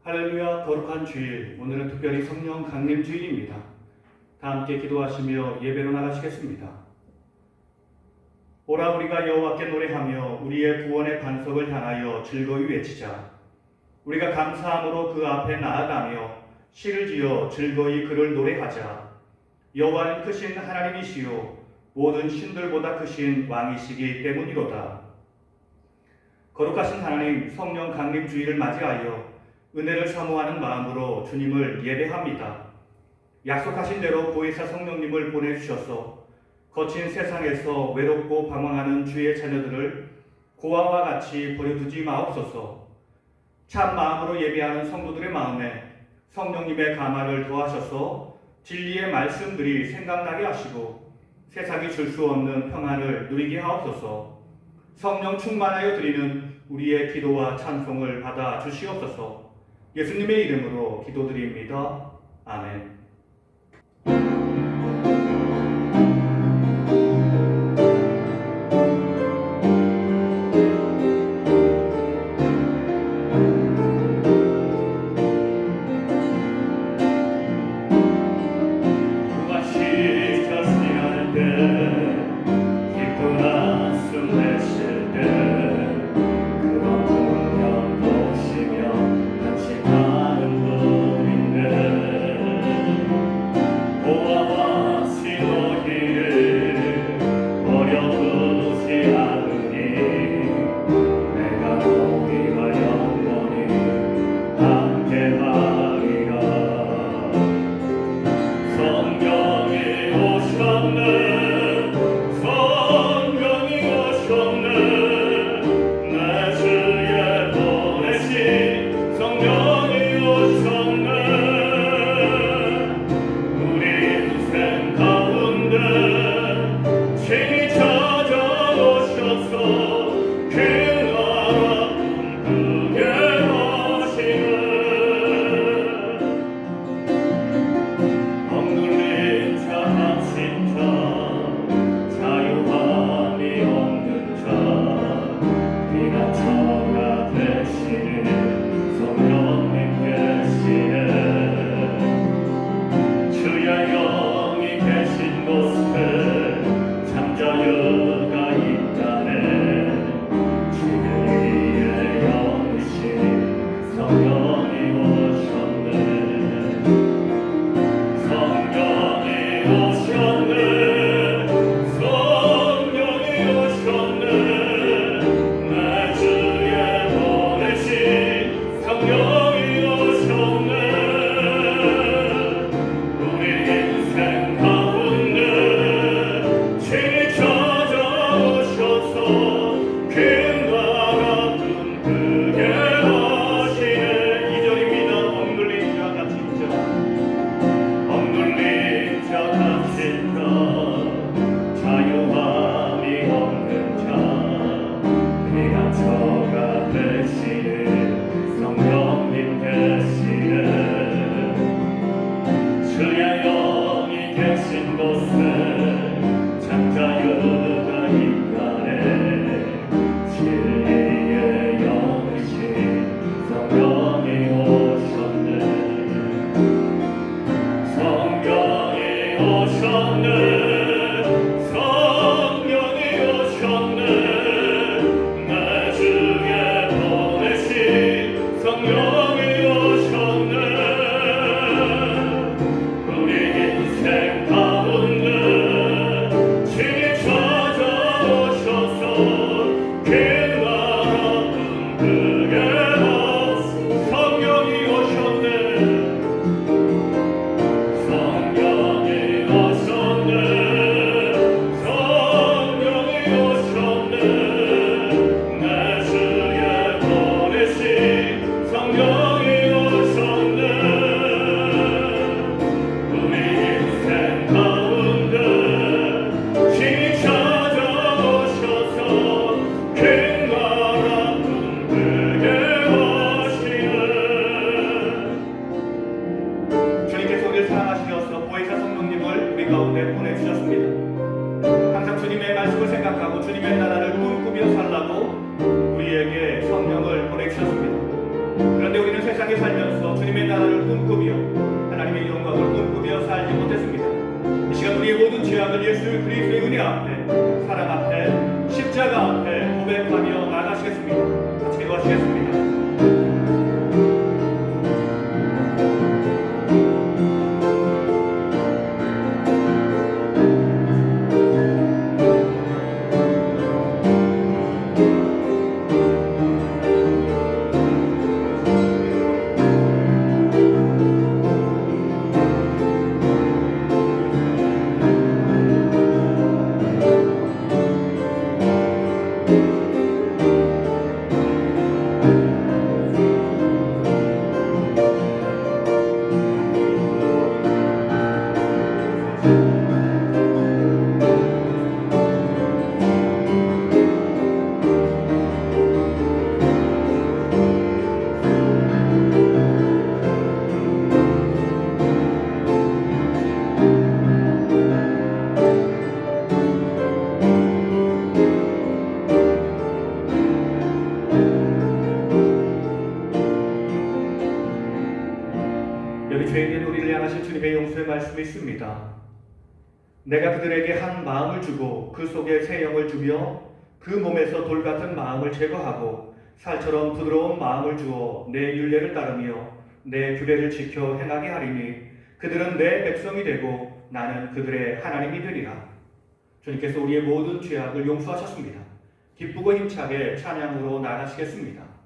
할렐루야. 거룩한 주일, 오늘은 특별히 성령 강림 주일입니다. 다 함께 기도하시며 예배로 나가시겠습니다. 오라 우리가 여호와께 노래하며 우리의 구원의 반석을 향하여 즐거이 외치자. 우리가 감사함으로 그 앞에 나아가며 시를 지어 즐거이 그를 노래하자. 여호와는 크신 하나님이시요 모든 신들보다 크신 왕이시기 때문이로다. 거룩하신 하나님, 성령 강림 주일을 맞이하여 은혜를 사모하는 마음으로 주님을 예배합니다. 약속하신 대로 보혜사 성령님을 보내주셔서 거친 세상에서 외롭고 방황하는 주의 자녀들을 고아와 같이 버려두지 마옵소서. 참 마음으로 예배하는 성도들의 마음에 성령님의 감화를 더하셔서 진리의 말씀들이 생각나게 하시고 세상이 줄 수 없는 평안을 누리게 하옵소서. 성령 충만하여 드리는 우리의 기도와 찬송을 받아 주시옵소서. 예수님의 이름으로 기도드립니다. 아멘. King 세상에 살면서 주님의 나라를 꿈꾸며 하나님의 영광을 꿈꾸며 살지 못했습니다. 이 시간 우리의 모든 죄악을 예수 그리스도의 은혜 앞에, 사랑 앞에, 십자가 앞에 고백하며 나가시겠습니다. 같이 기도하시겠습니다. 여기 죄인된 우리를 향하신 주님의 용서의 말씀이 있습니다. 내가 그들에게 한 마음을 주고 그 속에 새 영을 주며 그 몸에서 돌 같은 마음을 제거하고 살처럼 부드러운 마음을 주어 내 율례를 따르며 내 규례를 지켜 행하게 하리니 그들은 내 백성이 되고 나는 그들의 하나님이 되리라. 주님께서 우리의 모든 죄악을 용서하셨습니다. 기쁘고 힘차게 찬양으로 나가시겠습니다.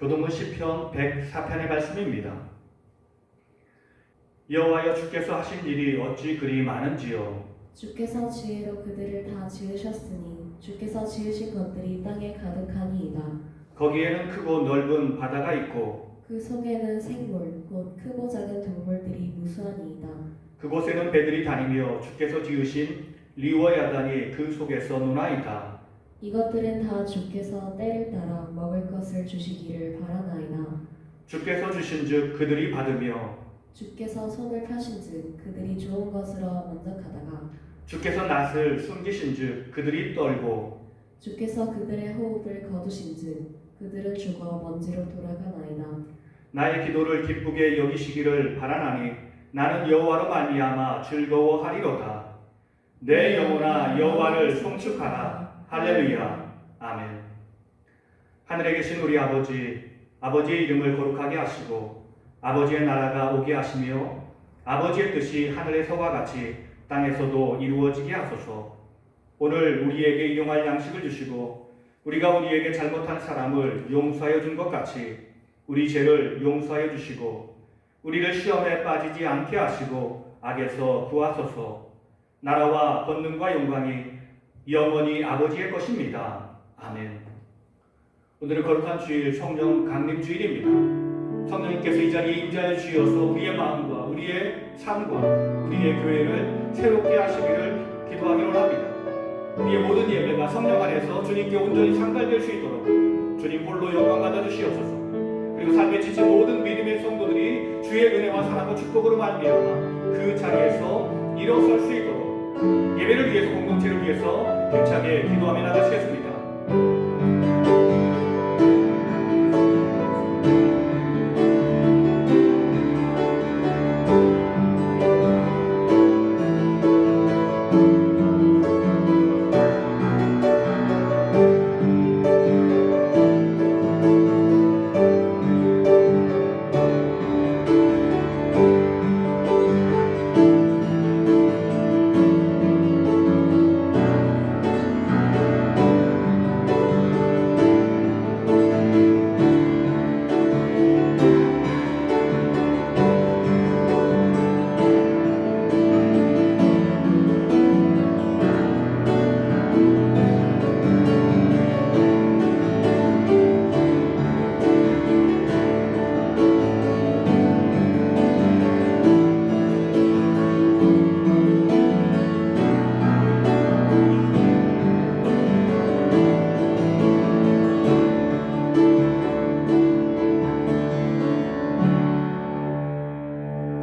교동문 시편 104편의 말씀입니다. 여호와여 주께서 하신 일이 어찌 그리 많은지요. 주께서 지혜로 그들을 다 지으셨으니 주께서 지으신 것들이 땅에 가득하니이다. 거기에는 크고 넓은 바다가 있고 그 속에는 생물 곧 크고 작은 동물들이 무수하니이다. 그곳에는 배들이 다니며 주께서 지으신 리와 야단이 그 속에서 노나이다. 이것들은 다 주께서 때를 따라 먹을 것을 주시기를 바라나이다. 주께서 주신즉 그들이 받으며 주께서 손을 펴신즉 그들이 좋은 것으로 만족하다가 주께서 낫을 숨기신즉 그들이 떨고 주께서 그들의 호흡을 거두신즉 그들은 죽어 먼지로 돌아가나이다. 나의 기도를 기쁘게 여기시기를 바라나니 나는 여호와로 말미암아 즐거워하리로다. 내 영혼아 여호와를 송축하라. 할렐루야. 아멘. 하늘에 계신 우리 아버지, 아버지의 이름을 거룩하게 하시고 아버지의 나라가 오게 하시며 아버지의 뜻이 하늘에서와 같이 땅에서도 이루어지게 하소서. 오늘 우리에게 일용할 양식을 주시고 우리가 우리에게 잘못한 사람을 용서하여 준 것 같이 우리 죄를 용서하여 주시고 우리를 시험에 빠지지 않게 하시고 악에서 구하소서. 나라와 권능과 영광이 영원히 아버지의 것입니다. 아멘. 오늘은 거룩한 주일 성령 강림 주일입니다. 성령님께서 이 자리에 임재하여 주셔서 우리의 마음과 우리의 삶과 우리의 교회를 새롭게 하시기를 기도하기로 합니다. 우리의 모든 예배가 성령 안에서 주님께 온전히 상달될 수 있도록 주님 홀로 영광 받아 주시옵소서. 그리고 삶에 지친 모든 믿음의 성도들이 주의 은혜와 사랑과 축복으로 말미암아 그 자리에서 일어설 수 있도록 예배를 위해서 공동체를 위해서 힘차게 기도하며 나가시겠습니다.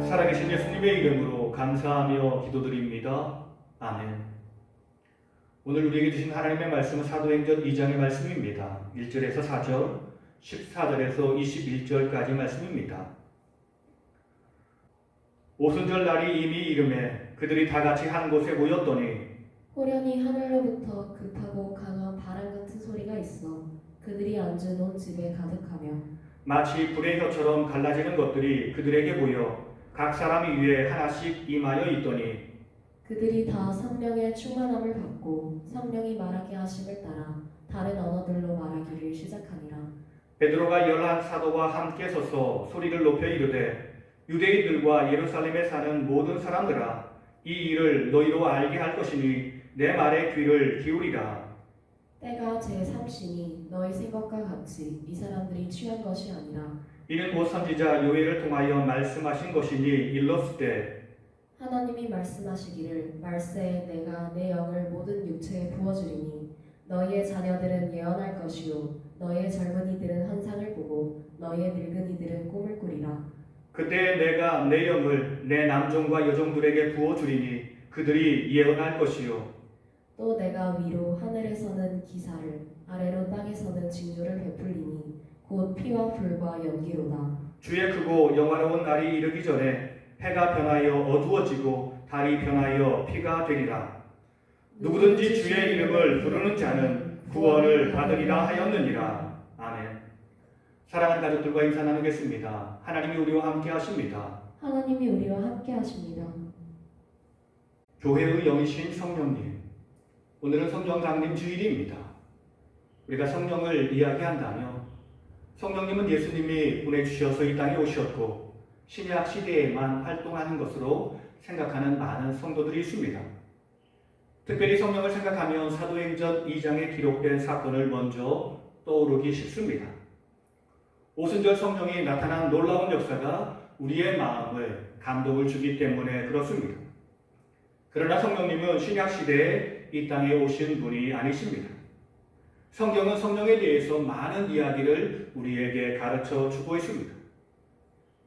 살아계신 예수님의 이름으로 감사하며 기도드립니다. 아멘. 오늘 우리에게 주신 하나님의 말씀은 사도행전 2장의 말씀입니다. 1절에서 4절, 14절에서 21절까지 말씀입니다. 오순절 날이 이미 이름에 그들이 다 같이 한 곳에 모였더니 호련히 하늘로부터 급하고 강한 바람 같은 소리가 있어 그들이 앉은 온 집에 가득하며 마치 불의 혀처럼 갈라지는 것들이 그들에게 보여 각 사람 위에 하나씩 임하여 있더니 그들이 다 성령의 충만함을 받고 성령이 말하게 하심을 따라 다른 언어들로 말하기를 시작하니라. 베드로가 11 사도와 함께 서서 소리를 높여 이르되 유대인들과 예루살렘에 사는 모든 사람들아 이 일을 너희로 알게 할 것이니 내 말에 귀를 기울이라. 때가 제3시니 너희 생각과 같이 이 사람들이 취한 것이 아니라 이는 곧 선지자 요엘을 통하여 말씀하신 것이니 일렀으되 하나님이 말씀하시기를 말세에 내가 내 영을 모든 육체에 부어주리니 너희의 자녀들은 예언할 것이요 너희의 젊은이들은 환상을 보고 너희의 늙은이들은 꿈을 꾸리라. 그때 내가 내 영을 내 남종과 여종들에게 부어주리니 그들이 예언할 것이요 또 내가 위로 하늘에서는 기사를 아래로 땅에서는 징조를 베풀리니 곧 피와 불과 연기로다. 주의 크고 영화로운 날이 이르기 전에 해가 변하여 어두워지고 달이 변하여 피가 되리라. 누구든지 주의 이름을 부르는 자는 구원을 받으리라 하였느니라. 아멘. 사랑하는 가족들과 인사 나누겠습니다. 하나님이 우리와 함께 하십니다. 하나님이 우리와 함께 하십니다. 교회의 영이신 성령님, 오늘은 성령 강림 주일입니다. 우리가 성령을 이야기한다면 성령님은 예수님이 보내주셔서 이 땅에 오셨고 신약 시대에만 활동하는 것으로 생각하는 많은 성도들이 있습니다. 특별히 성령을 생각하면 사도행전 2장에 기록된 사건을 먼저 떠오르기 쉽습니다. 오순절 성령이 나타난 놀라운 역사가 우리의 마음을 감동을 주기 때문에 그렇습니다. 그러나 성령님은 신약 시대에 이 땅에 오신 분이 아니십니다. 성경은 성령에 대해서 많은 이야기를 우리에게 가르쳐 주고 있습니다.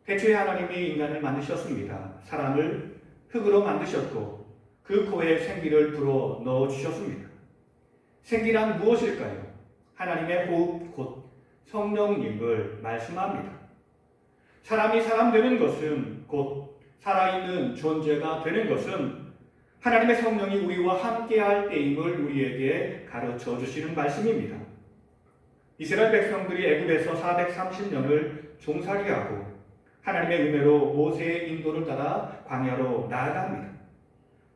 태초에 하나님이 인간을 만드셨습니다. 사람을 흙으로 만드셨고 그 코에 생기를 불어 넣어 주셨습니다. 생기란 무엇일까요? 하나님의 호흡 곧 성령님을 말씀합니다. 사람이 사람 되는 것은 곧 살아있는 존재가 되는 것은 하나님의 성령이 우리와 함께할 때임을 우리에게 가르쳐 주시는 말씀입니다. 이스라엘 백성들이 애굽에서 430년을 종살이하고 하나님의 은혜로 모세의 인도를 따라 광야로 나아갑니다.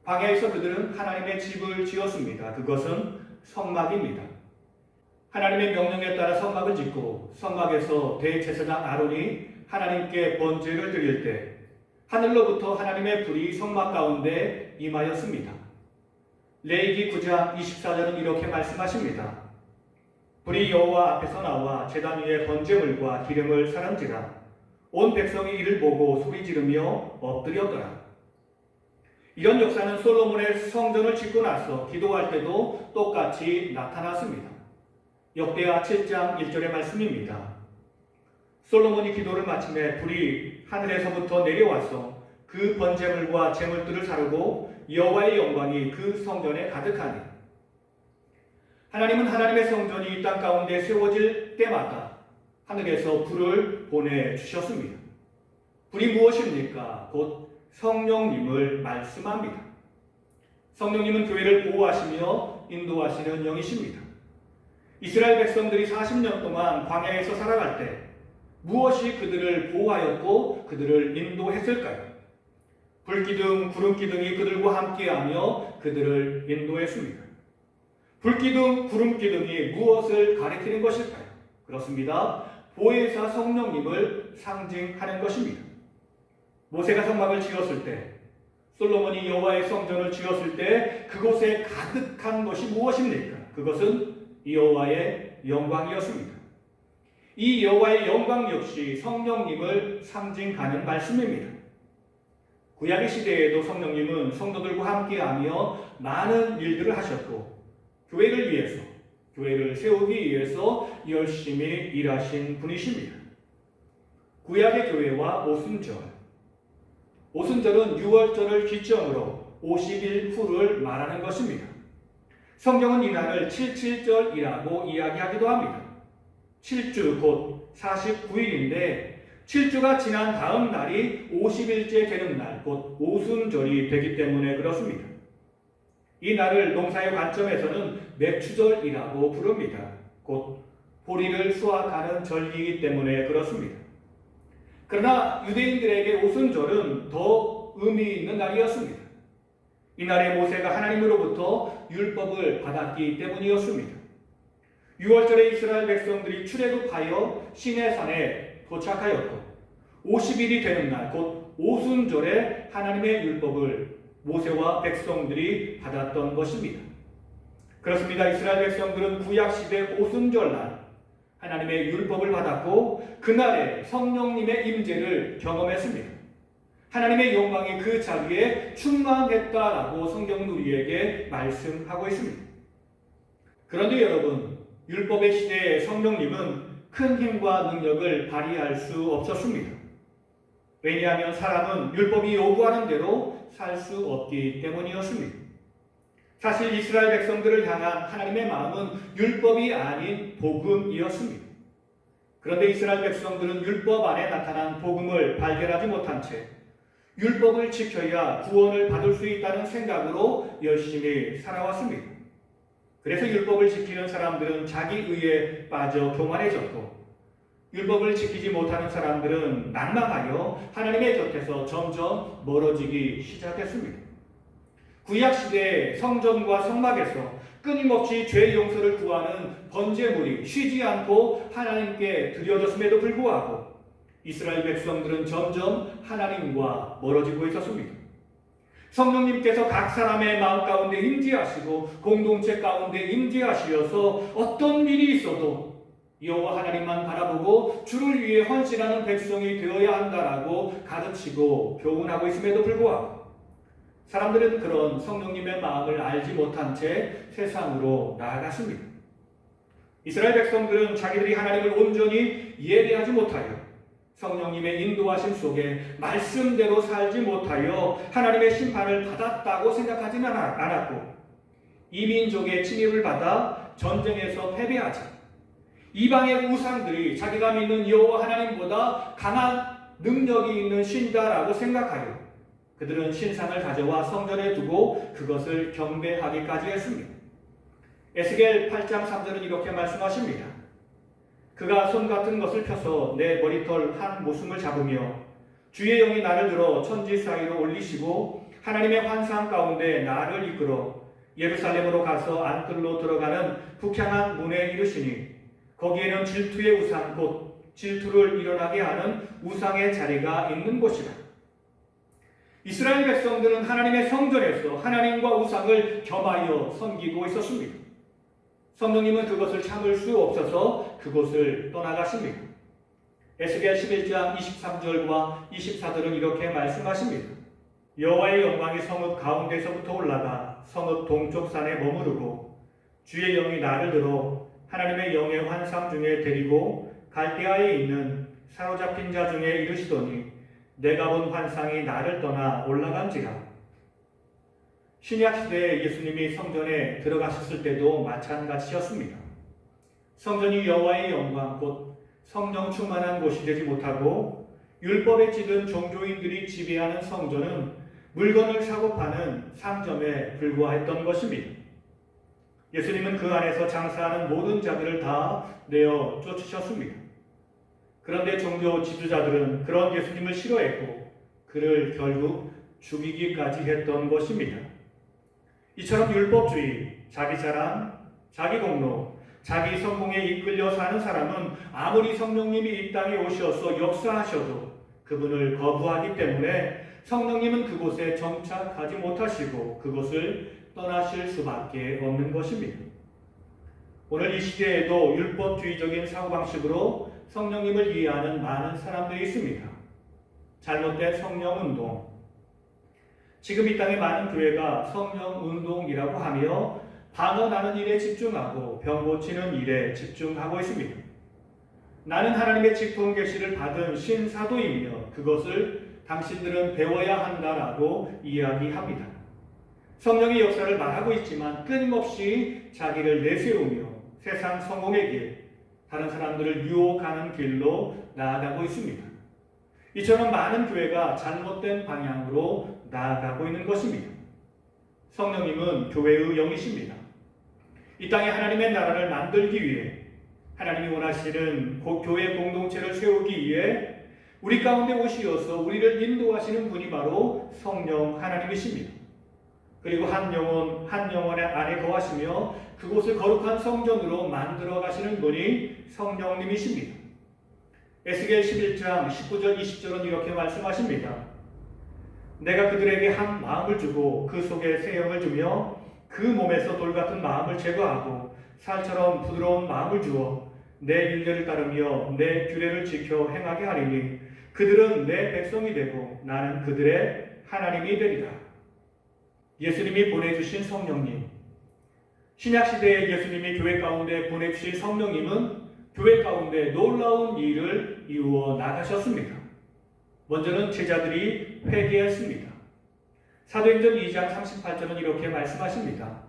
광야에서 그들은 하나님의 집을 지었습니다. 그것은 성막입니다. 하나님의 명령에 따라 성막을 짓고 성막에서 대제사장 아론이 하나님께 번제를 드릴 때 하늘로부터 하나님의 불이 성막 가운데 임하였습니다. 레위기 9장 24절은 이렇게 말씀하십니다. 불이 여호와 앞에서 나와 제단 위에 번제물과 기름을 사른지라 온 백성이 이를 보고 소리 지르며 엎드렸더라. 이런 역사는 솔로몬의 성전을 짓고 나서 기도할 때도 똑같이 나타났습니다. 역대하 7장 1절의 말씀입니다. 솔로몬이 기도를 마침에 불이 하늘에서부터 내려와서 그 번제물과 제물들을 사르고 여호와의 영광이 그 성전에 가득하니 하나님은 하나님의 성전이 이 땅 가운데 세워질 때마다 하늘에서 불을 보내주셨습니다. 불이 무엇입니까? 곧 성령님을 말씀합니다. 성령님은 교회를 보호하시며 인도하시는 영이십니다. 이스라엘 백성들이 40년 동안 광야에서 살아갈 때 무엇이 그들을 보호하였고 그들을 인도했을까요? 불기둥, 구름기둥이 그들과 함께하며 그들을 인도했습니다. 불기둥, 구름기둥이 무엇을 가리키는 것일까요? 그렇습니다. 보혜사 성령님을 상징하는 것입니다. 모세가 성막을 지었을 때, 솔로몬이 여호와의 성전을 지었을 때 그곳에 가득한 것이 무엇입니까? 그것은 여호와의 영광이었습니다. 이 여호와의 영광 역시 성령님을 상징하는 말씀입니다. 구약의 시대에도 성령님은 성도들과 함께하며 많은 일들을 하셨고 교회를 위해서, 교회를 세우기 위해서 열심히 일하신 분이십니다. 구약의 교회와 오순절, 오순절은 6월절을 기점으로 50일 후를 말하는 것입니다. 성경은 이날을 7.7절이라고 이야기하기도 합니다. 7주 곧 49일인데 7주가 지난 다음 날이 50일째 되는 날, 곧 오순절이 되기 때문에 그렇습니다. 이 날을 농사의 관점에서는 매추절이라고 부릅니다. 곧 보리를 수확하는 절기이기 때문에 그렇습니다. 그러나 유대인들에게 오순절은 더 의미 있는 날이었습니다. 이날에 모세가 하나님으로부터 율법을 받았기 때문이었습니다. 6월절에 이스라엘 백성들이 출애굽하여 시내산에 도착하였고 50일이 되는 날, 곧 오순절에 하나님의 율법을 모세와 백성들이 받았던 것입니다. 그렇습니다. 이스라엘 백성들은 구약시대 오순절날 하나님의 율법을 받았고 그날에 성령님의 임재를 경험했습니다. 하나님의 영광이 그 자리에 충만했다라고 성경은 우리에게 말씀하고 있습니다. 그런데 여러분, 율법의 시대에 성령님은 큰 힘과 능력을 발휘할 수 없었습니다. 왜냐하면 사람은 율법이 요구하는 대로 살 수 없기 때문이었습니다. 사실 이스라엘 백성들을 향한 하나님의 마음은 율법이 아닌 복음이었습니다. 그런데 이스라엘 백성들은 율법 안에 나타난 복음을 발견하지 못한 채 율법을 지켜야 구원을 받을 수 있다는 생각으로 열심히 살아왔습니다. 그래서 율법을 지키는 사람들은 자기 의에 빠져 교만해졌고 율법을 지키지 못하는 사람들은 낙망하여 하나님의 곁에서 점점 멀어지기 시작했습니다. 구약시대의 성전과 성막에서 끊임없이 죄 용서를 구하는 번제물이 쉬지 않고 하나님께 드려졌음에도 불구하고 이스라엘 백성들은 점점 하나님과 멀어지고 있었습니다. 성령님께서 각 사람의 마음 가운데 임재하시고 공동체 가운데 임재하시어서 어떤 일이 있어도 여호와 하나님만 바라보고 주를 위해 헌신하는 백성이 되어야 한다라고 가르치고 교훈하고 있음에도 불구하고 사람들은 그런 성령님의 마음을 알지 못한 채 세상으로 나아갔습니다. 이스라엘 백성들은 자기들이 하나님을 온전히 예배하지 못하여 성령님의 인도하심 속에 말씀대로 살지 못하여 하나님의 심판을 받았다고 생각하지는 않았고 이민족의 침입을 받아 전쟁에서 패배하자 이방의 우상들이 자기가 믿는 여호와 하나님보다 강한 능력이 있는 신이다라고 생각하여 그들은 신상을 가져와 성전에 두고 그것을 경배하기까지 했습니다. 에스겔 8장 3절은 이렇게 말씀하십니다. 그가 손 같은 것을 펴서 내 머리털 한 모순을 잡으며 주의 영이 나를 들어 천지 사이로 올리시고 하나님의 환상 가운데 나를 이끌어 예루살렘으로 가서 안뜰로 들어가는 북향한 문에 이르시니 거기에는 질투의 우상 곧 질투를 일어나게 하는 우상의 자리가 있는 곳이라. 이스라엘 백성들은 하나님의 성전에서 하나님과 우상을 겸하여 섬기고 있었습니다. 성령님은 그것을 참을 수 없어서 그곳을 떠나가십니다. 에스겔 11장 23절과 24절은 이렇게 말씀하십니다. 여호와의 영광이 성읍 가운데서부터 올라가 성읍 동쪽 산에 머무르고 주의 영이 나를 들어 하나님의 영의 환상 중에 데리고 갈대아에 있는 사로잡힌 자 중에 이르시더니 내가 본 환상이 나를 떠나 올라간지라. 신약 시대에 예수님이 성전에 들어가셨을 때도 마찬가지였습니다. 성전이 여호와의 영광 곧 성령 충만한 곳이 되지 못하고 율법에 찌든 종교인들이 지배하는 성전은 물건을 사고 파는 상점에 불과했던 것입니다. 예수님은 그 안에서 장사하는 모든 자들을 다 내어 쫓으셨습니다. 그런데 종교 지도자들은 그런 예수님을 싫어했고 그를 결국 죽이기까지 했던 것입니다. 이처럼 율법주의, 자기 자랑, 자기 공로, 자기 성공에 이끌려 사는 사람은 아무리 성령님이 이 땅에 오셔서 역사하셔도 그분을 거부하기 때문에 성령님은 그곳에 정착하지 못하시고 그곳을 떠나실 수밖에 없는 것입니다. 오늘 이 시대에도 율법주의적인 사고방식으로 성령님을 이해하는 많은 사람들이 있습니다. 잘못된 성령운동. 지금 이 땅의 많은 교회가 성령운동이라고 하며 방언하는 일에 집중하고 병 고치는 일에 집중하고 있습니다. 나는 하나님의 직분 계시를 받은 신사도이며 그것을 당신들은 배워야 한다라고 이야기합니다. 성령의 역사를 말하고 있지만 끊임없이 자기를 내세우며 세상 성공의 길, 다른 사람들을 유혹하는 길로 나아가고 있습니다. 이처럼 많은 교회가 잘못된 방향으로 나아가고 있는 것입니다. 성령님은 교회의 영이십니다. 이 땅에 하나님의 나라를 만들기 위해 하나님이 원하시는 교회 공동체를 세우기 위해 우리 가운데 오시어서 우리를 인도하시는 분이 바로 성령 하나님이십니다. 그리고 한 영혼 안에 거하시며 그곳을 거룩한 성전으로 만들어 가시는 분이 성령님이십니다. 에스겔 11장 19절 20절은 이렇게 말씀하십니다. 내가 그들에게 한 마음을 주고 그 속에 새 영을 주며 그 몸에서 돌 같은 마음을 제거하고 살처럼 부드러운 마음을 주어 내 율례를 따르며 내 규례를 지켜 행하게 하리니 그들은 내 백성이 되고 나는 그들의 하나님이 되리라. 예수님이 보내주신 성령님. 신약시대에 예수님이 교회 가운데 보내주신 성령님은 교회 가운데 놀라운 일을 이루어 나가셨습니다. 먼저는 제자들이 회개했습니다. 사도행전 2장 38절은 이렇게 말씀하십니다.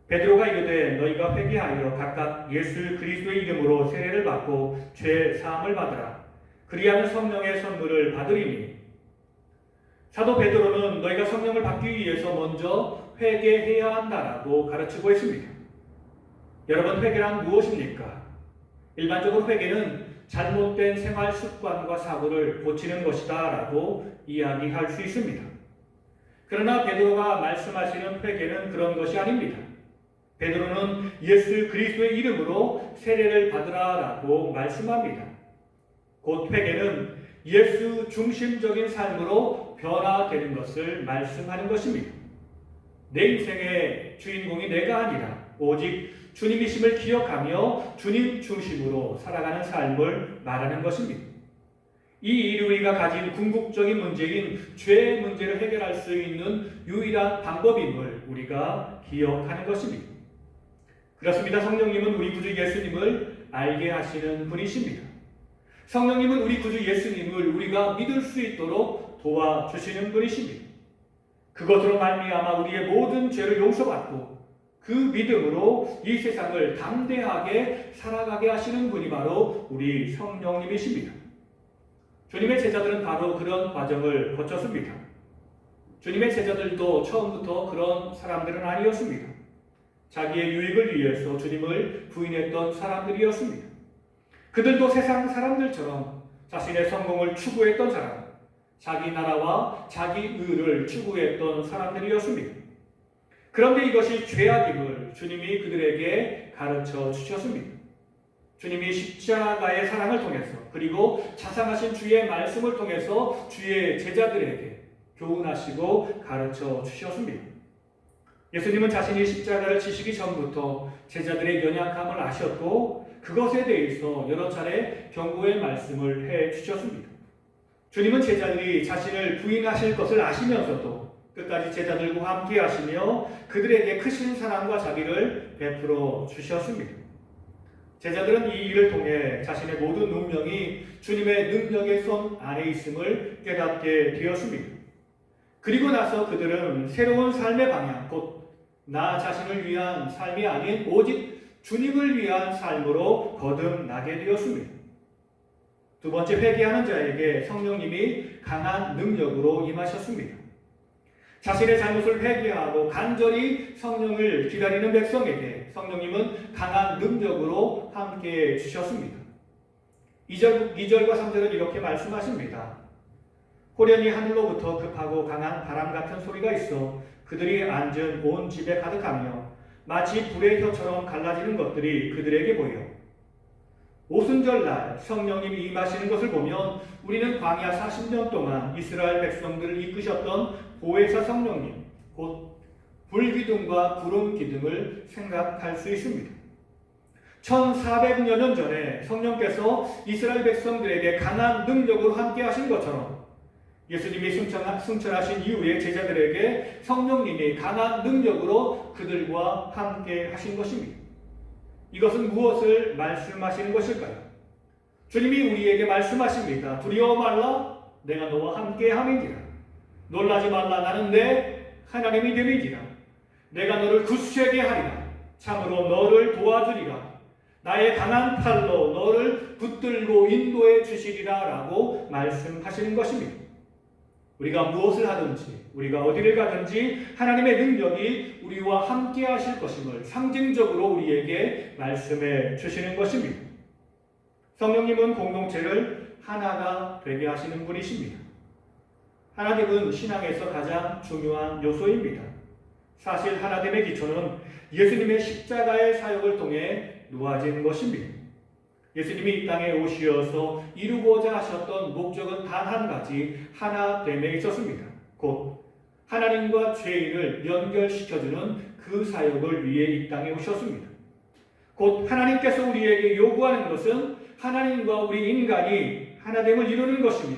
베드로가 이르되 너희가 회개하여 각각 예수 그리스도의 이름으로 세례를 받고 죄 사함을 받으라. 그리하면 성령의 선물을 받으리니. 사도 베드로는 너희가 성령을 받기 위해서 먼저 회개해야 한다라고 가르치고 있습니다. 여러분, 회개란 무엇입니까? 일반적으로 회개는 잘못된 생활 습관과 사고를 고치는 것이다 라고 이야기할 수 있습니다. 그러나 베드로가 말씀하시는 회개는 그런 것이 아닙니다. 베드로는 예수 그리스도의 이름으로 세례를 받으라 라고 말씀합니다. 곧 회개는 예수 중심적인 삶으로 변화되는 것을 말씀하는 것입니다. 내 인생의 주인공이 내가 아니라 오직 주님이심을 기억하며 주님 중심으로 살아가는 삶을 말하는 것입니다. 이 일이 우리가 가진 궁극적인 문제인 죄의 문제를 해결할 수 있는 유일한 방법임을 우리가 기억하는 것입니다. 그렇습니다. 성령님은 우리 구주 예수님을 알게 하시는 분이십니다. 성령님은 우리 구주 예수님을 우리가 믿을 수 있도록 도와주시는 분이십니다. 그것으로 말미암아 우리의 모든 죄를 용서받고 그 믿음으로 이 세상을 담대하게 살아가게 하시는 분이 바로 우리 성령님이십니다. 주님의 제자들은 바로 그런 과정을 거쳤습니다. 주님의 제자들도 처음부터 그런 사람들은 아니었습니다. 자기의 유익을 위해서 주님을 부인했던 사람들이었습니다. 그들도 세상 사람들처럼 자신의 성공을 추구했던 사람, 자기 나라와 자기 의를 추구했던 사람들이었습니다. 그런데 이것이 죄악임을 주님이 그들에게 가르쳐 주셨습니다. 주님이 십자가의 사랑을 통해서 그리고 자상하신 주의 말씀을 통해서 주의 제자들에게 교훈하시고 가르쳐 주셨습니다. 예수님은 자신이 십자가를 지시기 전부터 제자들의 연약함을 아셨고 그것에 대해서 여러 차례 경고의 말씀을 해 주셨습니다. 주님은 제자들이 자신을 부인하실 것을 아시면서도 끝까지 제자들과 함께 하시며 그들에게 크신 사랑과 자비를 베풀어 주셨습니다. 제자들은 이 일을 통해 자신의 모든 운명이 주님의 능력의 손 안에 있음을 깨닫게 되었습니다. 그리고 나서 그들은 새로운 삶의 방향, 곧 나 자신을 위한 삶이 아닌 오직 주님을 위한 삶으로 거듭나게 되었습니다. 두 번째, 회개하는 자에게 성령님이 강한 능력으로 임하셨습니다. 자신의 잘못을 회개하고 간절히 성령을 기다리는 백성에게 성령님은 강한 능력으로 함께 주셨습니다. 2절과 3절은 이렇게 말씀하십니다. 호련히 하늘로부터 급하고 강한 바람 같은 소리가 있어 그들이 앉은 온 집에 가득하며 마치 불의 혀처럼 갈라지는 것들이 그들에게 보여. 오순절날 성령님이 임하시는 것을 보면 우리는 광야 40년 동안 이스라엘 백성들을 이끄셨던 보혜사 성령님, 곧 불기둥과 구름기둥을 생각할 수 있습니다. 1400여 년 전에 성령께서 이스라엘 백성들에게 강한 능력으로 함께 하신 것처럼 예수님이 승천하신 이후에 제자들에게 성령님이 강한 능력으로 그들과 함께 하신 것입니다. 이것은 무엇을 말씀하시는 것일까요? 주님이 우리에게 말씀하십니다. 두려워 말라, 내가 너와 함께 함이니라. 놀라지 말라, 나는 내 하나님이 됨이니라. 내가 너를 굳세게 하리라. 참으로 너를 도와주리라. 나의 강한 팔로 너를 붙들고 인도해 주시리라 라고 말씀하시는 것입니다. 우리가 무엇을 하든지 우리가 어디를 가든지 하나님의 능력이 우리와 함께 하실 것임을 상징적으로 우리에게 말씀해 주시는 것입니다. 성령님은 공동체를 하나가 되게 하시는 분이십니다. 하나됨은 신앙에서 가장 중요한 요소입니다. 사실 하나됨의 기초는 예수님의 십자가의 사역을 통해 놓아진 것입니다. 예수님이 이 땅에 오시어서 이루고자 하셨던 목적은 단 한 가지, 하나됨에 있었습니다. 곧 하나님과 죄인을 연결시켜주는 그 사역을 위해 이 땅에 오셨습니다. 곧 하나님께서 우리에게 요구하는 것은 하나님과 우리 인간이 하나됨을 이루는 것이며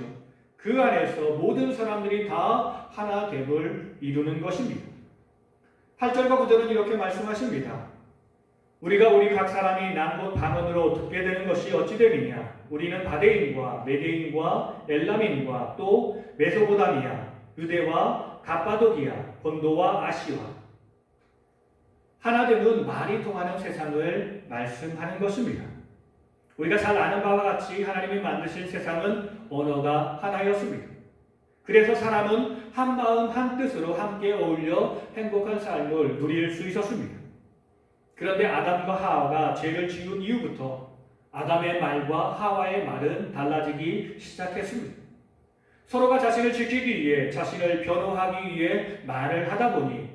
그 안에서 모든 사람들이 다 하나됨을 이루는 것입니다. 8절과 9절은 이렇게 말씀하십니다. 우리가 우리 각 사람이 남곳 방언으로 듣게 되는 것이 어찌 됨이냐? 우리는 바데인과 메데인과 엘람인과 또 메소포타미아, 유대와 갑바도기아, 본도와 아시아. 하나됨은 말이 통하는 세상을 말씀하는 것입니다. 우리가 잘 아는 바와 같이 하나님이 만드신 세상은 언어가 하나였습니다. 그래서 사람은 한 마음 한 뜻으로 함께 어울려 행복한 삶을 누릴 수 있었습니다. 그런데 아담과 하와가 죄를 지은 이후부터 아담의 말과 하와의 말은 달라지기 시작했습니다. 서로가 자신을 지키기 위해, 자신을 변호하기 위해 말을 하다 보니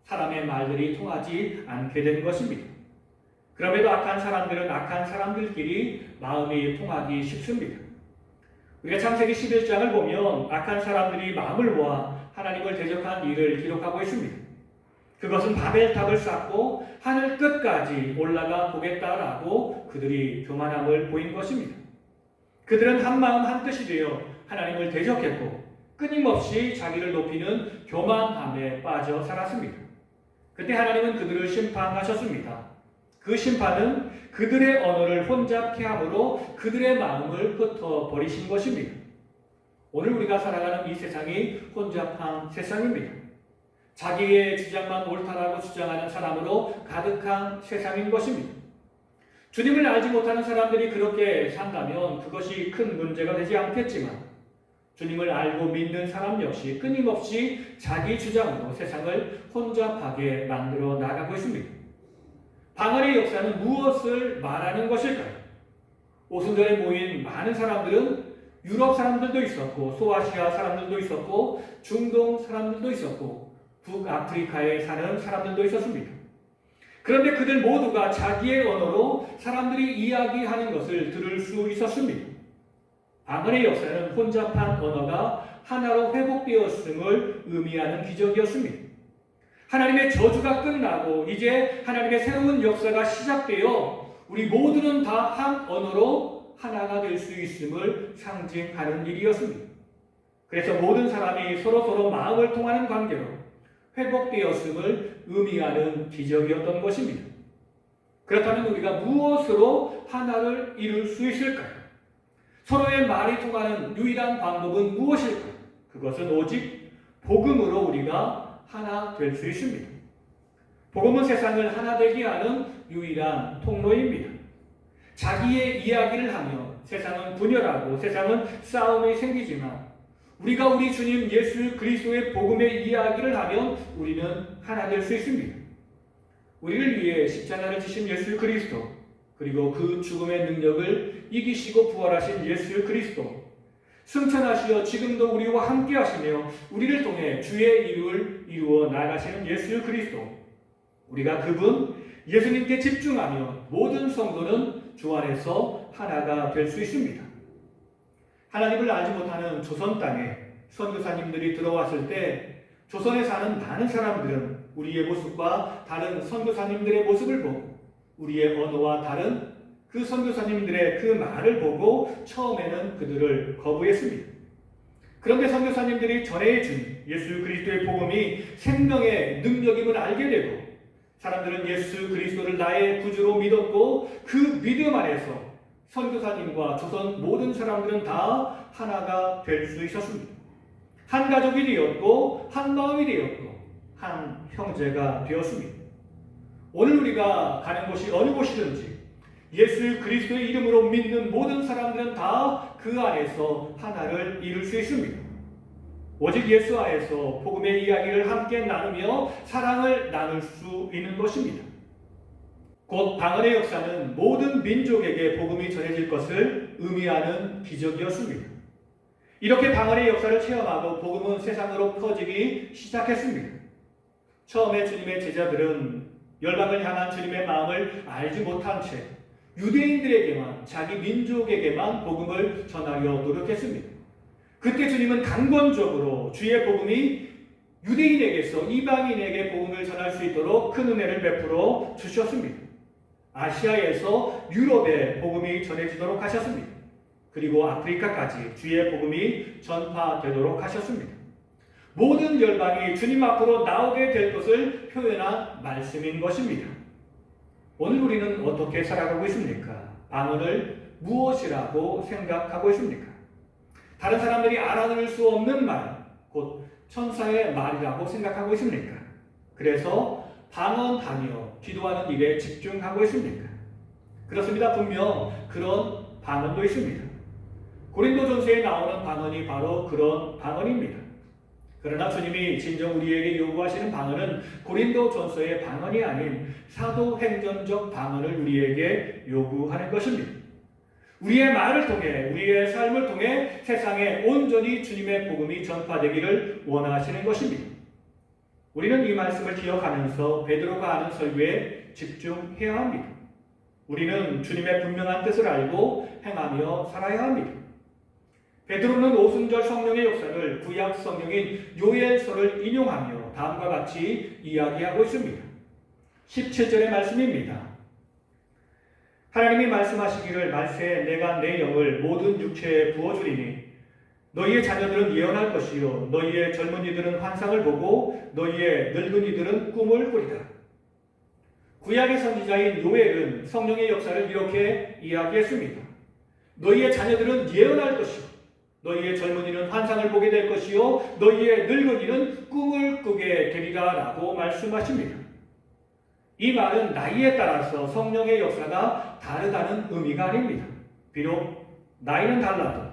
사람의 말들이 통하지 않게 된 것입니다. 그럼에도 악한 사람들은 악한 사람들끼리 마음이 통하기 쉽습니다. 우리가 창세기 11장을 보면 악한 사람들이 마음을 모아 하나님을 대적한 일을 기록하고 있습니다. 그것은 바벨탑을 쌓고 하늘 끝까지 올라가 보겠다라고 그들이 교만함을 보인 것입니다. 그들은 한마음 한뜻이 되어 하나님을 대적했고 끊임없이 자기를 높이는 교만함에 빠져 살았습니다. 그때 하나님은 그들을 심판하셨습니다. 그 심판은 그들의 언어를 혼잡케 함으로 그들의 마음을 흩어버리신 것입니다. 오늘 우리가 살아가는 이 세상이 혼잡한 세상입니다. 자기의 주장만 옳다라고 주장하는 사람으로 가득한 세상인 것입니다. 주님을 알지 못하는 사람들이 그렇게 산다면 그것이 큰 문제가 되지 않겠지만 주님을 알고 믿는 사람 역시 끊임없이 자기 주장으로 세상을 혼잡하게 만들어 나가고 있습니다. 방언의 역사는 무엇을 말하는 것일까요? 오순절에 모인 많은 사람들은 유럽 사람들도 있었고 소아시아 사람들도 있었고 중동 사람들도 있었고 북아프리카에 사는 사람들도 있었습니다. 그런데 그들 모두가 자기의 언어로 사람들이 이야기하는 것을 들을 수 있었습니다. 방언의 역사는 혼잡한 언어가 하나로 회복되었음을 의미하는 기적이었습니다. 하나님의 저주가 끝나고 이제 하나님의 새로운 역사가 시작되어 우리 모두는 다 한 언어로 하나가 될 수 있음을 상징하는 일이었습니다. 그래서 모든 사람이 서로 마음을 통하는 관계로 회복되었음을 의미하는 기적이었던 것입니다. 그렇다면 우리가 무엇으로 하나를 이룰 수 있을까요? 서로의 말이 통하는 유일한 방법은 무엇일까요? 그것은 오직 복음으로 우리가 하나 될 수 있습니다. 복음은 세상을 하나 되게 하는 유일한 통로입니다. 자기의 이야기를 하며 세상은 분열하고 세상은 싸움이 생기지만 우리가 우리 주님 예수 그리스도의 복음의 이야기를 하면 우리는 하나 될 수 있습니다. 우리를 위해 십자가를 지신 예수 그리스도, 그리고 그 죽음의 능력을 이기시고 부활하신 예수 그리스도, 승천하시어 지금도 우리와 함께 하시며 우리를 통해 주의 일을 이루어 나가시는 예수 그리스도, 우리가 그분 예수님께 집중하며 모든 성도는 주 안에서 하나가 될 수 있습니다. 하나님을 알지 못하는 조선 땅에 선교사님들이 들어왔을 때 조선에 사는 많은 사람들은 우리의 모습과 다른 선교사님들의 모습을 보고 우리의 언어와 다른 그 선교사님들의 그 말을 보고 처음에는 그들을 거부했습니다. 그런데 선교사님들이 전해준 예수 그리스도의 복음이 생명의 능력임을 알게 되고 사람들은 예수 그리스도를 나의 구주로 믿었고 그 믿음 안에서 선교사님과 조선 모든 사람들은 다 하나가 될 수 있었습니다. 한 가족이 되었고 한 마음이 되었고 한 형제가 되었습니다. 오늘 우리가 가는 곳이 어느 곳이든지 예수 그리스도의 이름으로 믿는 모든 사람들은 다 그 안에서 하나를 이룰 수 있습니다. 오직 예수 안에서 복음의 이야기를 함께 나누며 사랑을 나눌 수 있는 것입니다. 곧 방언의 역사는 모든 민족에게 복음이 전해질 것을 의미하는 기적이었습니다. 이렇게 방언의 역사를 체험하고 복음은 세상으로 퍼지기 시작했습니다. 처음에 주님의 제자들은 열방을 향한 주님의 마음을 알지 못한 채 유대인들에게만, 자기 민족에게만 복음을 전하려 노력했습니다. 그때 주님은 강권적으로 주의 복음이 유대인에게서 이방인에게 복음을 전할 수 있도록 큰 은혜를 베풀어 주셨습니다. 아시아에서 유럽에 복음이 전해지도록 하셨습니다. 그리고 아프리카까지 주의 복음이 전파되도록 하셨습니다. 모든 열방이 주님 앞으로 나오게 될 것을 표현한 말씀인 것입니다. 오늘 우리는 어떻게 살아가고 있습니까? 방언을 무엇이라고 생각하고 있습니까? 다른 사람들이 알아들을 수 없는 말, 곧 천사의 말이라고 생각하고 있습니까? 그래서 방언하며 기도하는 일에 집중하고 있습니까? 그렇습니다. 분명 그런 방언도 있습니다. 고린도전서에 나오는 방언이 바로 그런 방언입니다. 그러나 주님이 진정 우리에게 요구하시는 방언은 고린도전서의 방언이 아닌 사도행전적 방언을 우리에게 요구하는 것입니다. 우리의 말을 통해, 우리의 삶을 통해 세상에 온전히 주님의 복음이 전파되기를 원하시는 것입니다. 우리는 이 말씀을 기억하면서 베드로가 하는 설교에 집중해야 합니다. 우리는 주님의 분명한 뜻을 알고 행하며 살아야 합니다. 베드로는 오순절 성령의 역사를 구약 성경인 요엘서를 인용하며 다음과 같이 이야기하고 있습니다. 17절의 말씀입니다. 하나님이 말씀하시기를 말세 내가 내 영을 모든 육체에 부어주리니 너희의 자녀들은 예언할 것이요 너희의 젊은이들은 환상을 보고 너희의 늙은이들은 꿈을 꾸리라. 구약의 선지자인 요엘은 성령의 역사를 이렇게 이야기했습니다. 너희의 자녀들은 예언할 것이요 너희의 젊은이는 환상을 보게 될 것이요 너희의 늙은이는 꿈을 꾸게 되리라 라고 말씀하십니다. 이 말은 나이에 따라서 성령의 역사가 다르다는 의미가 아닙니다. 비록 나이는 달라도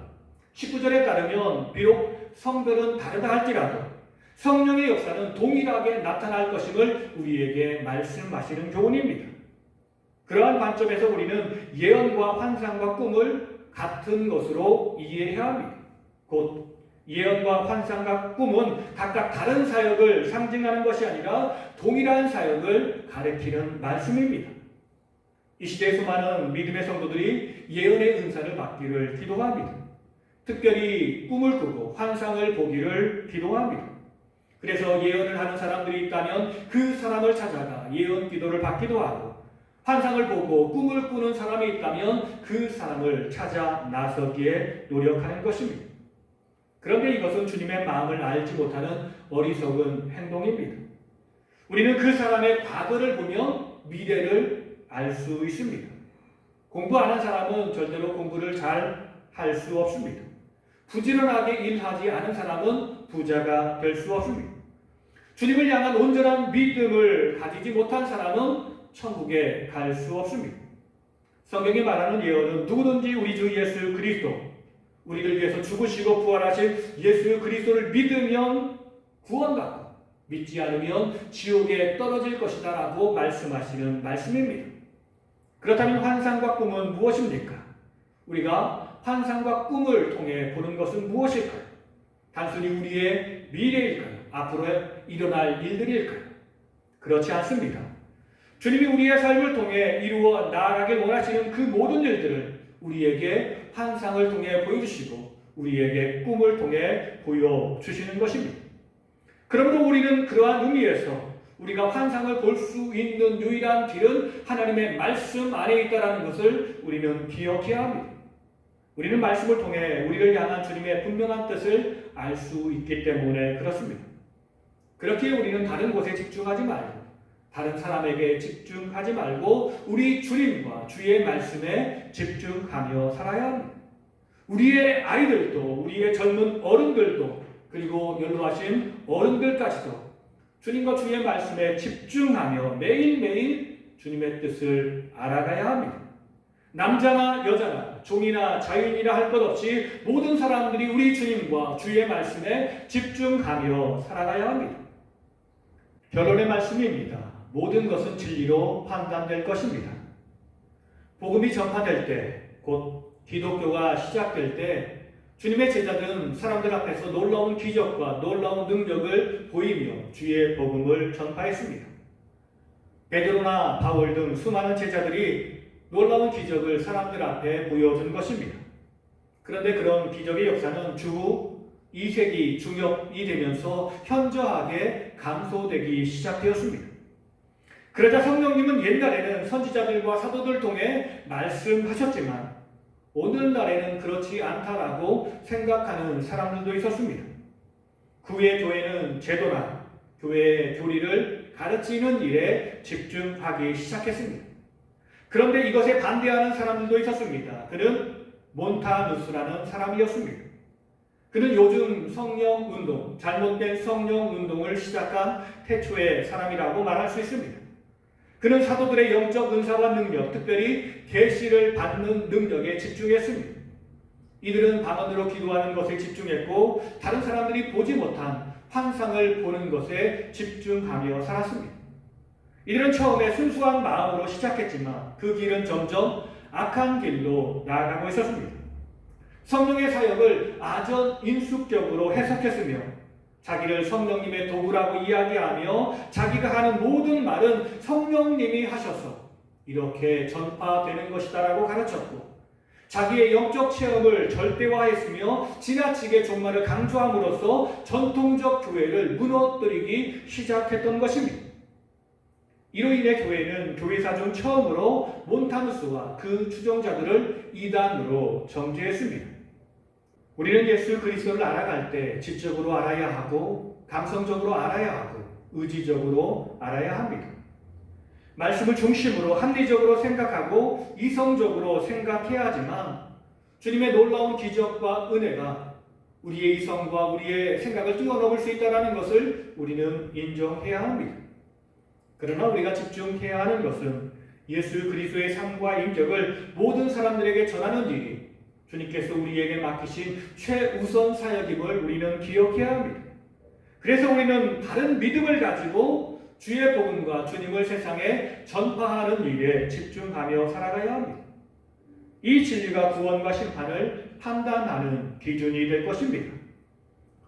19절에 따르면 비록 성별은 다르다 할지라도 성령의 역사는 동일하게 나타날 것임을 우리에게 말씀하시는 교훈입니다. 그러한 관점에서 우리는 예언과 환상과 꿈을 같은 것으로 이해해야 합니다. 곧 예언과 환상과 꿈은 각각 다른 사역을 상징하는 것이 아니라 동일한 사역을 가리키는 말씀입니다. 이 시대에 수많은 믿음의 성도들이 예언의 은사를 받기를 기도합니다. 특별히 꿈을 꾸고 환상을 보기를 기도합니다. 그래서 예언을 하는 사람들이 있다면 그 사람을 찾아가 예언 기도를 받기도 하고, 환상을 보고 꿈을 꾸는 사람이 있다면 그 사람을 찾아 나서기에 노력하는 것입니다. 그런데 이것은 주님의 마음을 알지 못하는 어리석은 행동입니다. 우리는 그 사람의 과거를 보면 미래를 알 수 있습니다. 공부 안 한 사람은 절대로 공부를 잘 할 수 없습니다. 부지런하게 일하지 않은 사람은 부자가 될 수 없습니다. 주님을 향한 온전한 믿음을 가지지 못한 사람은 천국에 갈 수 없습니다. 성경이 말하는 예언은 누구든지 우리 주 예수 그리스도, 우리를 위해서 죽으시고 부활하신 예수 그리스도를 믿으면 구원받고 믿지 않으면 지옥에 떨어질 것이다 라고 말씀하시는 말씀입니다. 그렇다면 환상과 꿈은 무엇입니까? 우리가 환상과 꿈을 통해 보는 것은 무엇일까요? 단순히 우리의 미래일까요? 앞으로 일어날 일들일까요? 그렇지 않습니다. 주님이 우리의 삶을 통해 이루어 나아가길 원하시는 그 모든 일들을 우리에게 환상을 통해 보여주시고 우리에게 꿈을 통해 보여주시는 것입니다. 그러므로 우리는 그러한 의미에서 우리가 환상을 볼 수 있는 유일한 길은 하나님의 말씀 안에 있다는 것을 우리는 기억해야 합니다. 우리는 말씀을 통해 우리를 향한 주님의 분명한 뜻을 알 수 있기 때문에 그렇습니다. 그렇기에 우리는 다른 곳에 집중하지 말고 다른 사람에게 집중하지 말고 우리 주님과 주의 말씀에 집중하며 살아야 합니다. 우리의 아이들도 우리의 젊은 어른들도 그리고 연로하신 어른들까지도 주님과 주의 말씀에 집중하며 매일매일 주님의 뜻을 알아가야 합니다. 남자나 여자나 종이나 자유인이라 할 것 없이 모든 사람들이 우리 주님과 주의 말씀에 집중하며 살아가야 합니다. 결론의 말씀입니다. 모든 것은 진리로 판단될 것입니다. 복음이 전파될 때, 곧 기독교가 시작될 때 주님의 제자들은 사람들 앞에서 놀라운 기적과 놀라운 능력을 보이며 주의 복음을 전파했습니다. 베드로나 바울 등 수많은 제자들이 놀라운 기적을 사람들 앞에 보여준 것입니다. 그런데 그런 기적의 역사는 주 2세기 중엽이 되면서 현저하게 감소되기 시작되었습니다. 그러자 성령님은 옛날에는 선지자들과 사도들 통해 말씀하셨지만 오늘날에는 그렇지 않다라고 생각하는 사람들도 있었습니다. 그 후에 교회는 제도나 교회의 교리를 가르치는 일에 집중하기 시작했습니다. 그런데 이것에 반대하는 사람들도 있었습니다. 그는 몬타누스라는 사람이었습니다. 그는 요즘 성령 운동, 잘못된 성령 운동을 시작한 태초의 사람이라고 말할 수 있습니다. 그는 사도들의 영적 은사와 능력, 특별히 계시를 받는 능력에 집중했습니다. 이들은 방언으로 기도하는 것에 집중했고 다른 사람들이 보지 못한 환상을 보는 것에 집중하며 살았습니다. 이들은 처음에 순수한 마음으로 시작했지만 그 길은 점점 악한 길로 나아가고 있었습니다. 성령의 사역을 아전인숙적으로 해석했으며 자기를 성령님의 도구라고 이야기하며 자기가 하는 모든 말은 성령님이 하셔서 이렇게 전파되는 것이다라고 가르쳤고 자기의 영적 체험을 절대화했으며 지나치게 종말을 강조함으로써 전통적 교회를 무너뜨리기 시작했던 것입니다. 이로 인해 교회는 교회사 중 처음으로 몬타누스와 그 추종자들을 이단으로 정죄했습니다. 우리는 예수 그리스도를 알아갈 때 지적으로 알아야 하고 감성적으로 알아야 하고 의지적으로 알아야 합니다. 말씀을 중심으로 합리적으로 생각하고 이성적으로 생각해야 하지만 주님의 놀라운 기적과 은혜가 우리의 이성과 우리의 생각을 뛰어넘을 수 있다는 것을 우리는 인정해야 합니다. 그러나 우리가 집중해야 하는 것은 예수 그리스도의 삶과 인격을 모든 사람들에게 전하는 일이 주님께서 우리에게 맡기신 최우선 사역임을 우리는 기억해야 합니다. 그래서 우리는 바른 믿음을 가지고 주의 복음과 주님을 세상에 전파하는 일에 집중하며 살아가야 합니다. 이 진리가 구원과 심판을 판단하는 기준이 될 것입니다.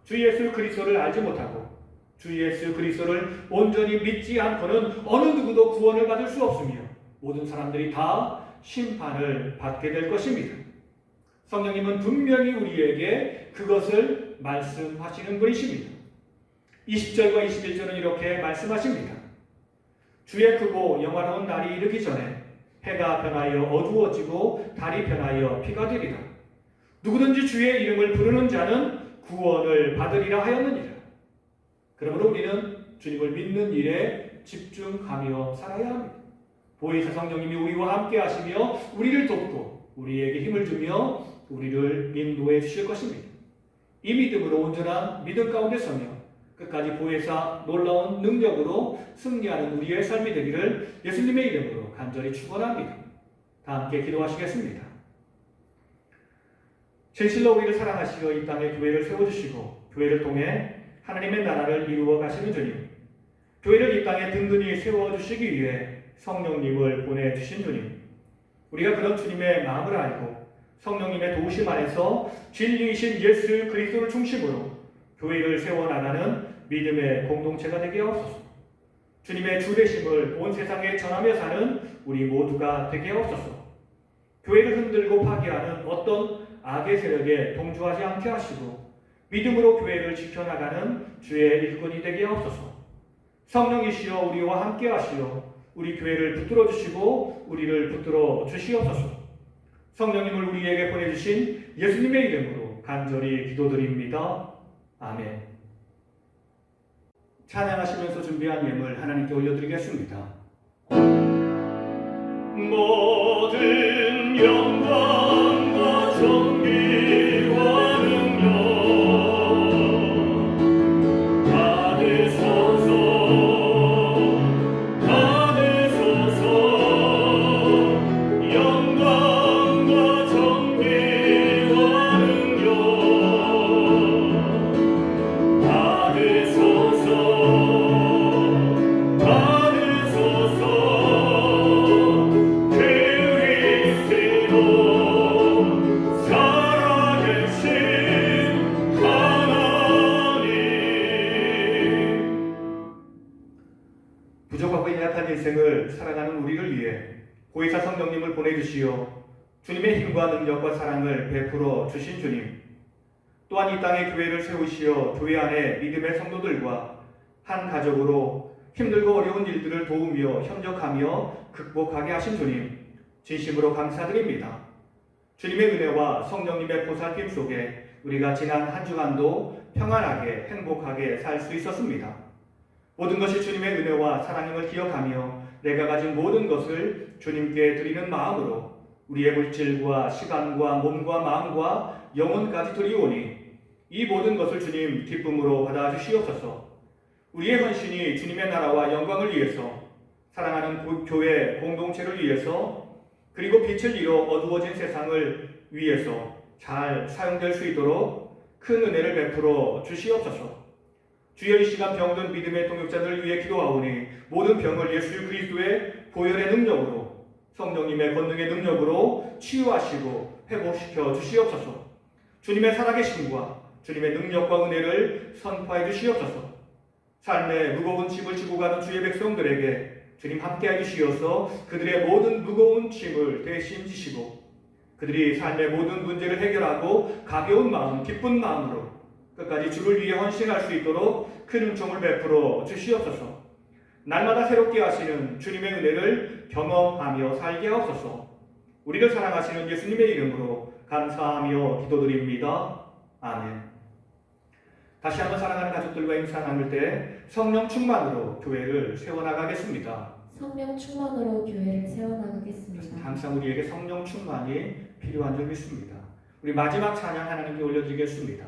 주 예수 그리스도를 알지 못하고 주 예수 그리스도를 온전히 믿지 않고는 어느 누구도 구원을 받을 수 없으며 모든 사람들이 다 심판을 받게 될 것입니다. 성령님은 분명히 우리에게 그것을 말씀하시는 분이십니다. 20절과 21절은 이렇게 말씀하십니다. 주의 크고 영화로운 날이 이르기 전에 해가 변하여 어두워지고 달이 변하여 피가 되리라. 누구든지 주의 이름을 부르는 자는 구원을 받으리라 하였느니라. 그러므로 우리는 주님을 믿는 일에 집중하며 살아야 합니다. 보혜사 성령님이 우리와 함께 하시며 우리를 돕고 우리에게 힘을 주며 우리를 인도해 주실 것입니다. 이 믿음으로 온전한 믿음 가운데 서며 끝까지 보혜사 놀라운 능력으로 승리하는 우리의 삶이 되기를 예수님의 이름으로 간절히 축원합니다. 다 함께 기도하시겠습니다. 진실로 우리를 사랑하시어 이 땅에 교회를 세워주시고 교회를 통해 하나님의 나라를 이루어 가시는 주님, 교회를 이 땅에 든든히 세워주시기 위해 성령님을 보내주신 주님, 우리가 그런 주님의 마음을 알고 성령님의 도우심 안에서 진리이신 예수 그리스도를 중심으로 교회를 세워나가는 믿음의 공동체가 되게 하옵소서. 주님의 주되심을 온 세상에 전하며 사는 우리 모두가 되게 하옵소서. 교회를 흔들고 파괴하는 어떤 악의 세력에 동조하지 않게 하시고 믿음으로 교회를 지켜나가는 주의 일꾼이 되게 하옵소서. 성령이시여 우리와 함께 하시어 우리 교회를 붙들어 주시고 우리를 붙들어 주시옵소서. 성령님을 우리에게 보내주신 예수님의 이름으로 간절히 기도드립니다. 아멘. 찬양하시면서 준비한 예물 하나님께 올려드리겠습니다. 모든 영광과 존귀와 능력 받으소서, 받으소서. 영광과 존귀와 능력 받으소서, 받으소서. 그리스도 살아계신 하나님. 부족하고 연약한 인생을 살아가는 우리를 위해 보혜사 성령님을 보내주시어 주님의 힘과 능력과 사랑을 베풀어 주신 주님, 또한 이 땅에 교회를 세우시어 교회 안에 믿음의 성도들과 한 가족으로 힘들고 어려운 일들을 도우며 협력하며 극복하게 하신 주님, 진심으로 감사드립니다. 주님의 은혜와 성령님의 보살핌 속에 우리가 지난 한 주간도 평안하게 행복하게 살 수 있었습니다. 모든 것이 주님의 은혜와 사랑임을 기억하며 내가 가진 모든 것을 주님께 드리는 마음으로 우리의 물질과 시간과 몸과 마음과 영혼까지 드리오니 이 모든 것을 주님 기쁨으로 받아주시옵소서. 우리의 헌신이 주님의 나라와 영광을 위해서, 사랑하는 교회 공동체를 위해서, 그리고 빛을 잃어 어두워진 세상을 위해서 잘 사용될 수 있도록 큰 은혜를 베풀어 주시옵소서. 주여, 이 시간 병든 믿음의 동역자들을 위해 기도하오니 모든 병을 예수 그리스도의 보혈의 능력으로, 성령님의 권능의 능력으로 치유하시고 회복시켜 주시옵소서. 주님의 살아계심과 주님의 능력과 은혜를 선포해 주시옵소서. 삶의 무거운 짐을 지고 가는 주의 백성들에게 주님 함께해 주시어서 그들의 모든 무거운 짐을 대신 지시고 그들이 삶의 모든 문제를 해결하고 가벼운 마음, 기쁜 마음으로 끝까지 주를 위해 헌신할 수 있도록 큰 은총을 베풀어 주시옵소서. 날마다 새롭게 하시는 주님의 은혜를 경험하며 살게 하옵소서. 우리를 사랑하시는 예수님의 이름으로 감사하며 기도드립니다. 아멘. 다시 한번 사랑하는 가족들과 인사 나눌 때 성령 충만으로 교회를 세워나가겠습니다. 성령 충만으로 교회를 세워나가겠습니다. 항상 우리에게 성령 충만이 필요한 줄 믿습니다. 우리 마지막 찬양 하나님께 올려드리겠습니다.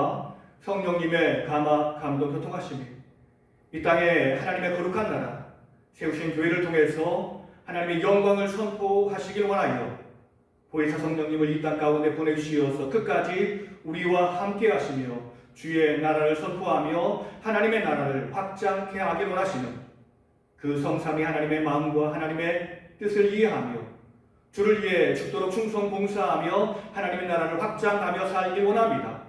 능력과 성령님의 감화, 감동, 교통하심이 이 땅에 하나님의 거룩한 나라 세우신 교회를 통해서 하나님의 영광을 선포하시길 원하여 보혜사 성령님을 이 땅 가운데 보내주시어서 끝까지 우리와 함께 하시며 주의 나라를 선포하며 하나님의 나라를 확장케 하길 원하시는 그 성삼위 하나님의 마음과 하나님의 뜻을 이해하며 주를 위해 죽도록 충성 봉사하며 하나님의 나라를 확장하며 살길 원합니다.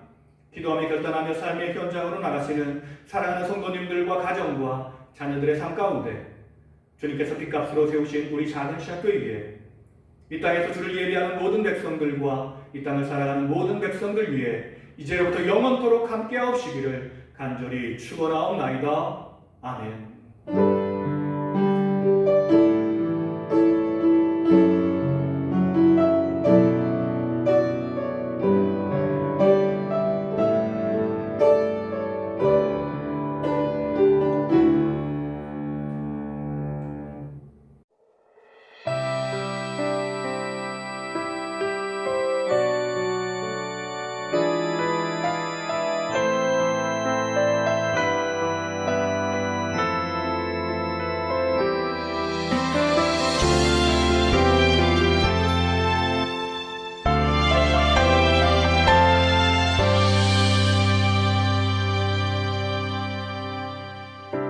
기도하며 결단하며 삶의 현장으로 나가시는 사랑하는 성도님들과 가정과 자녀들의 삶 가운데 주님께서 빚값으로 세우신 우리 작은 시학교회에 이 땅에서 주를 예배하는 모든 백성들과 이 땅을 살아가는 모든 백성들 위해 이제부터 영원토록 함께하옵시기를 간절히 축원하옵나이다. 아멘.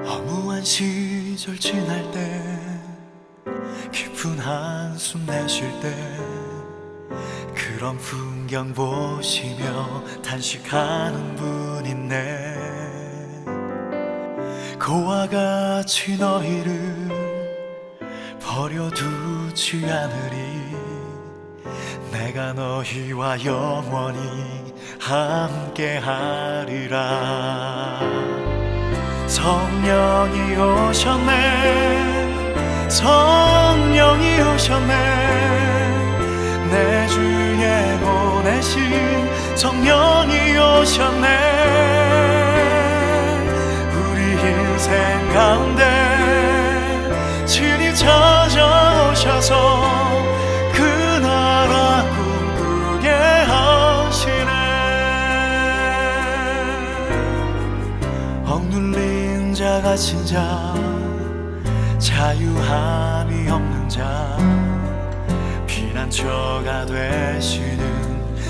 허무한 시절 지날 때 깊은 한숨 내쉴 때 그런 풍경 보시며 단식하는 분 있네. 그와 같이 너희를 버려두지 않으리. 내가 너희와 영원히 함께하리라. 성령이 오셨네, 성령이 오셨네, 내 주에 보내신 성령이 오셨네. 우리 인생 가운데 친히 찾아오셔서 그 나라 꿈꾸게 하시네. 억눌린 자 갇힌 자 자유함이 없는 자 피난처가 되시는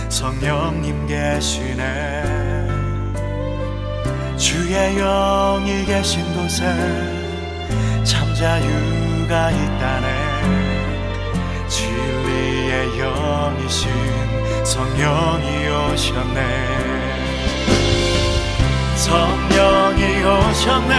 성령님 계시네. 주의 영이 계신 곳에 참 자유가 있다네. 진리의 영이신 성령이 오셨네. 성령이 오셨네.